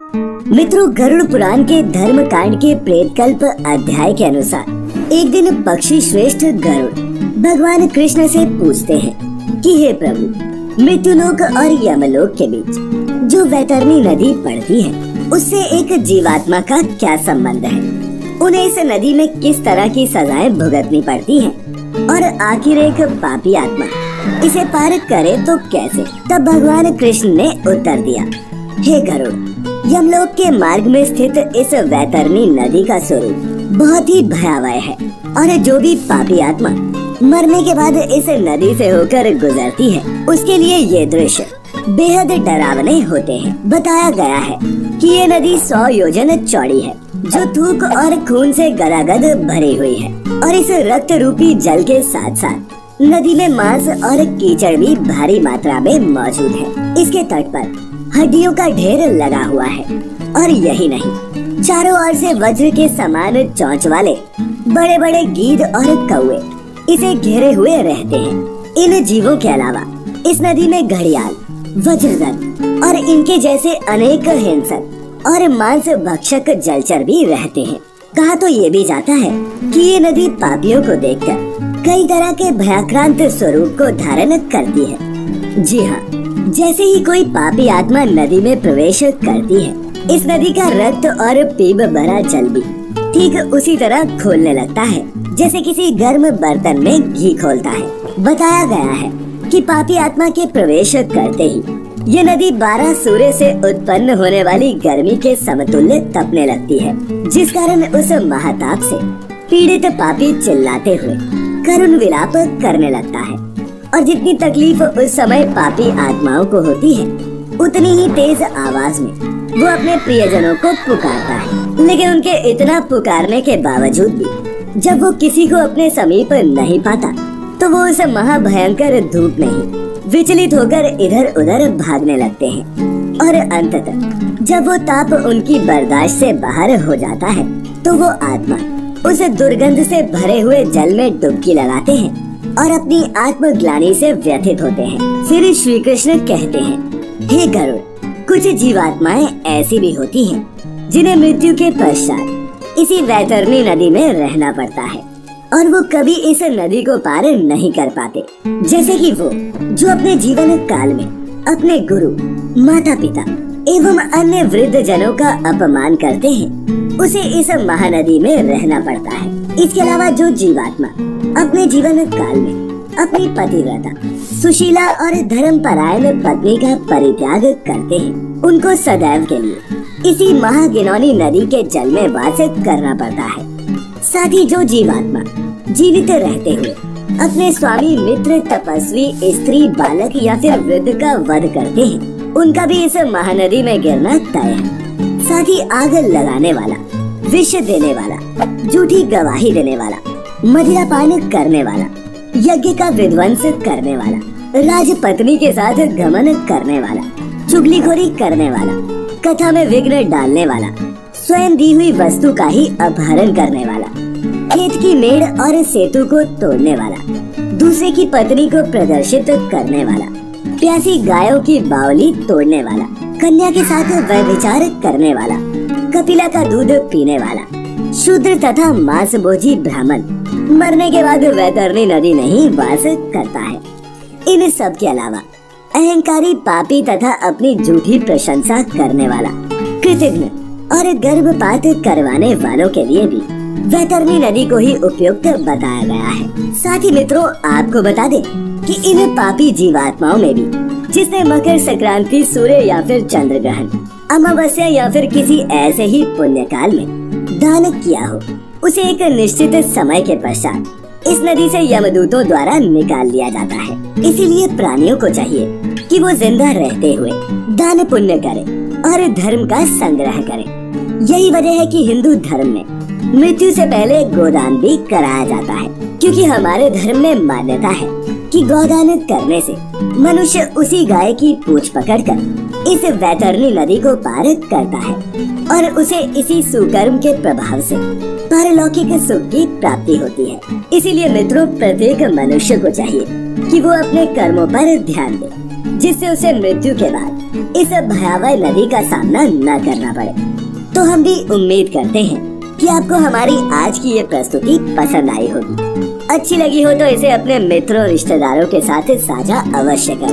मित्रों, गरुड़ पुराण के धर्म कांड के प्रेतकल्प अध्याय के अनुसार एक दिन पक्षी श्रेष्ठ गरुड़ भगवान कृष्ण से पूछते हैं कि हे प्रभु, मृत्युलोक और यमलोक के बीच जो वैतरणी नदी पड़ती है उससे एक जीवात्मा का क्या संबंध है? उन्हें इस नदी में किस तरह की सजाएं भुगतनी पड़ती हैं? और आखिर एक पापी आत्मा इसे पार करे तो कैसे? तब भगवान कृष्ण ने उत्तर दिया, हे गरुड़, यमलोक के मार्ग में स्थित इस वैतरणी नदी का स्वरूप बहुत ही भयावह है और जो भी पापी आत्मा मरने के बाद इस नदी से होकर गुजरती है उसके लिए ये दृश्य बेहद डरावने होते हैं। बताया गया है कि ये नदी 100 योजन चौड़ी है जो थूक और खून से गदागद भरी हुई है और इस रक्त रूपी जल के साथ साथ नदी में मांस और कीचड़ भी भारी मात्रा में मौजूद है। इसके तट पर हड्डियों का ढेर लगा हुआ है और यही नहीं, चारों ओर से वज्र के समान चोंच वाले बड़े बड़े गीद और कौवे इसे घेरे हुए रहते हैं। इन जीवों के अलावा इस नदी में घड़ियाल, वज्रदत्त और इनके जैसे अनेक हिंसक और मांस भक्षक जलचर भी रहते हैं। कहा तो ये भी जाता है कि ये नदी पापियों को देखकर कई तरह के भयाक्रांत स्वरूप को धारण करती है। जी हाँ, जैसे ही कोई पापी आत्मा नदी में प्रवेश करती है, इस नदी का रक्त और पीप भरा जल भी ठीक उसी तरह खोलने लगता है जैसे किसी गर्म बर्तन में घी खोलता है। बताया गया है कि पापी आत्मा के प्रवेश करते ही ये नदी 12 सूर्य से उत्पन्न होने वाली गर्मी के समतुल्य तपने लगती है, जिस कारण उस महाताप से पीड़ित पापी चिल्लाते हुए करुण विलाप करने लगता है। और जितनी तकलीफ उस समय पापी आत्माओं को होती है उतनी ही तेज आवाज में वो अपने प्रियजनों को पुकारता है। लेकिन उनके इतना पुकारने के बावजूद भी जब वो किसी को अपने समीप नहीं पाता तो वो उस महाभयंकर धूप में ही विचलित होकर इधर उधर भागने लगते हैं। और अंततः जब वो ताप उनकी बर्दाश्त से बाहर हो जाता है तो वो आत्मा उस दुर्गंध से भरे हुए जल में डुबकी लगाते हैं और अपनी आत्मग्लानि से व्यथित होते हैं। फिर श्री कृष्ण कहते हैं, हे गरुड़, कुछ जीवात्माएं ऐसी भी होती हैं जिन्हें मृत्यु के पश्चात इसी वैतरणी नदी में रहना पड़ता है और वो कभी इस नदी को पार नहीं कर पाते। जैसे कि वो जो अपने जीवन काल में अपने गुरु, माता पिता एवं अन्य वृद्ध जनों का अपमान करते हैं, उसे इस महानदी में रहना पड़ता है। इसके अलावा जो जीवात्मा अपने जीवन काल में अपनी पतिव्रता, सुशीला और धर्मपरायण पत्नी का परित्याग करते हैं, उनको सदैव के लिए इसी महागिनौनी नदी के जल में वास करना पड़ता है। साथ ही जो जीवात्मा जीवित रहते हुए अपने स्वामी, मित्र, तपस्वी, स्त्री, बालक या फिर वृद्ध का वध करते हैं, उनका भी इस महानदी में गिरना तय है। साथ ही आग लगाने वाला, विष देने वाला, झूठी गवाही देने वाला, मदिरापान करने वाला, यज्ञ का विध्वंस करने वाला, राजपत्नी के साथ गमन करने वाला, चुगलीखोरी करने वाला, कथा में विघ्न डालने वाला, स्वयं दी हुई वस्तु का ही अपहरण करने वाला, खेत की मेड़ और सेतु को तोड़ने वाला, दूसरे की पत्नी को प्रदर्शित करने वाला, प्यासी गायों की बावली तोड़ने वाला, कन्या के साथ व्यभिचार करने वाला, कपिला का दूध पीने वाला, शूद्र तथा मांस भोजी ब्राह्मण मरने के बाद वैतरणी नदी में ही वास करता है। इन सब के अलावा अहंकारी, पापी तथा अपनी झूठी प्रशंसा करने वाला, कृतघ्न और गर्भपात करवाने वालों के लिए भी वैतरणी नदी को ही उपयुक्त बताया गया है। साथ ही मित्रों, आपको बता दें कि इन पापी जीवात्माओं में भी जिसने मकर संक्रांति, सूर्य या फिर चंद्र ग्रहण, अमावस्या या फिर किसी ऐसे ही पुण्य काल में दान किया हो, उसे एक निश्चित समय के पश्चात इस नदी से यमदूतों द्वारा निकाल लिया जाता है। इसीलिए प्राणियों को चाहिए कि वो जिंदा रहते हुए दान पुण्य करें और धर्म का संग्रह करें। यही वजह है कि हिंदू धर्म में मृत्यु से पहले गोदान भी कराया जाता है, क्योंकि हमारे धर्म में मान्यता है कि गोदान करने से मनुष्य उसी गाय की पूंछ पकड़कर इस वैतरणी नदी को पार करता है और उसे इसी सुकर्म के प्रभाव से पारलौकिक सुख की प्राप्ति होती है। इसीलिए मित्रों, प्रत्येक मनुष्य को चाहिए कि वो अपने कर्मों पर ध्यान दे, जिससे उसे मृत्यु के बाद इस भयावह नदी का सामना न करना पड़े। तो हम भी उम्मीद करते हैं कि आपको हमारी आज की ये प्रस्तुति पसंद आई होगी। अच्छी लगी हो तो इसे अपने मित्रों रिश्तेदारों के साथ साझा अवश्य करें।